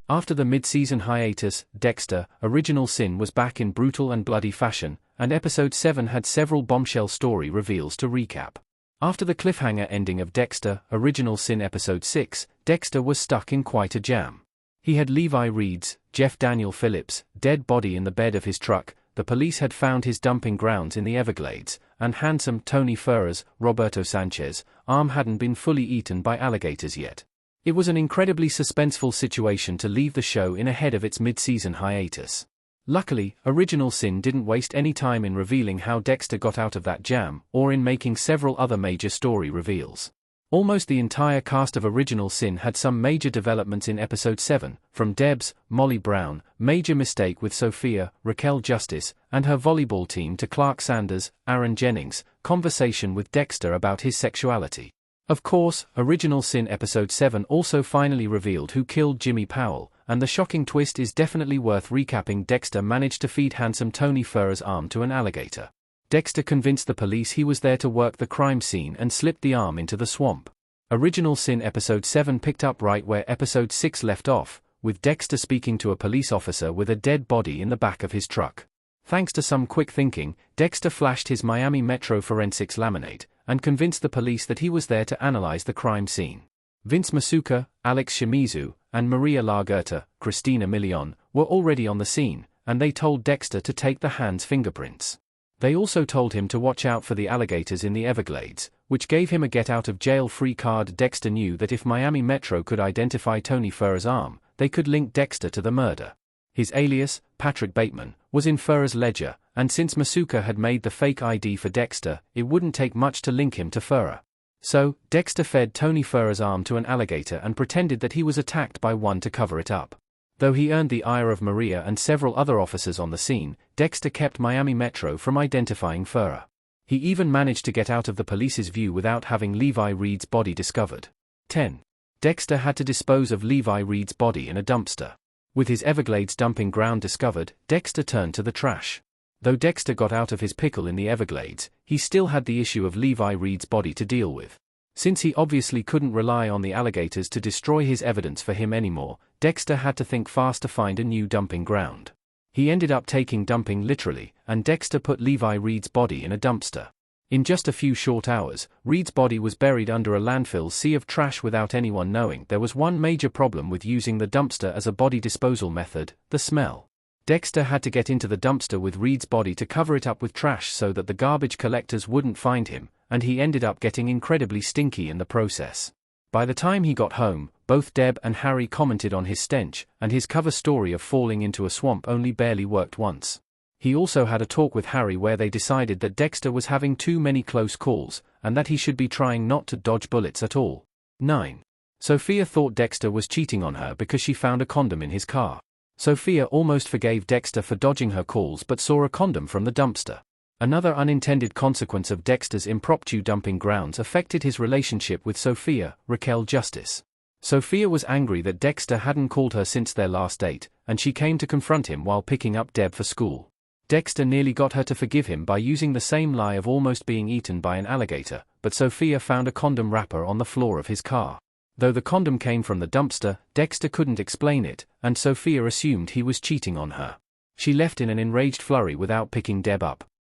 After the mid-season hiatus, Dexter, Original Sin was back in brutal and bloody fashion, and Episode 7 had several bombshell story reveals to recap. After the cliffhanger ending of Dexter, Original Sin Episode 6, Dexter was stuck in quite a jam. He had Levi Reed's, Jeff Daniel Phillips, dead body in the bed of his truck, the police had found his dumping grounds in the Everglades, and handsome Tony Ferrer's, Roberto Sanchez, arm hadn't been fully eaten by alligators yet. It was an incredibly suspenseful situation to leave the show in ahead of its mid-season hiatus. Luckily, Original Sin didn't waste any time in revealing how Dexter got out of that jam, or in making several other major story reveals. Almost the entire cast of Original Sin had some major developments in Episode 7, from Deb's, Molly Brown, major mistake with Sophia, Raquel Justice, and her volleyball team to Clark Sanders, Aaron Jennings, conversation with Dexter about his sexuality. Of course, Original Sin Episode 7 also finally revealed who killed Jimmy Powell, and the shocking twist is definitely worth recapping. Dexter managed to feed handsome Tony Ferrer's arm to an alligator. Dexter convinced the police he was there to work the crime scene and slipped the arm into the swamp. Original Sin Episode 7 picked up right where Episode 6 left off, with Dexter speaking to a police officer with a dead body in the back of his truck. Thanks to some quick thinking, Dexter flashed his Miami Metro forensics laminate, and convinced the police that he was there to analyze the crime scene. Vince Masuka, Alex Shimizu, and Maria Lagerta, Christina Milian, were already on the scene, and they told Dexter to take the hands' fingerprints. They also told him to watch out for the alligators in the Everglades, which gave him a get-out-of-jail-free card. Dexter knew that if Miami Metro could identify Tony Ferrer's arm, they could link Dexter to the murder. His alias, Patrick Bateman, was in Ferrer's ledger, and since Masuka had made the fake ID for Dexter, it wouldn't take much to link him to Ferrer. So, Dexter fed Tony Ferrer's arm to an alligator and pretended that he was attacked by one to cover it up. Though he earned the ire of Maria and several other officers on the scene, Dexter kept Miami Metro from identifying Ferrer. He even managed to get out of the police's view without having Levi Reed's body discovered. 10. Dexter had to dispose of Levi Reed's body in a dumpster. With his Everglades dumping ground discovered, Dexter turned to the trash. Though Dexter got out of his pickle in the Everglades, he still had the issue of Levi Reed's body to deal with. Since he obviously couldn't rely on the alligators to destroy his evidence for him anymore, Dexter had to think fast to find a new dumping ground. He ended up taking dumping literally, and Dexter put Levi Reed's body in a dumpster. In just a few short hours, Reed's body was buried under a landfill sea of trash without anyone knowing. There was one major problem with using the dumpster as a body disposal method: the smell. Dexter had to get into the dumpster with Reed's body to cover it up with trash so that the garbage collectors wouldn't find him, and he ended up getting incredibly stinky in the process. By the time he got home, both Deb and Harry commented on his stench, and his cover story of falling into a swamp only barely worked once. He also had a talk with Harry where they decided that Dexter was having too many close calls, and that he should be trying not to dodge bullets at all. 9. Sophia thought Dexter was cheating on her because she found a condom in his car. Sophia almost forgave Dexter for dodging her calls but saw a condom from the dumpster. Another unintended consequence of Dexter's impromptu dumping grounds affected his relationship with Sophia, Raquel Justice. Sophia was angry that Dexter hadn't called her since their last date, and she came to confront him while picking up Deb for school. Dexter nearly got her to forgive him by using the same lie of almost being eaten by an alligator, but Sophia found a condom wrapper on the floor of his car. Though the condom came from the dumpster, Dexter couldn't explain it, and Sophia assumed he was cheating on her. She left in an enraged flurry without picking Deb up.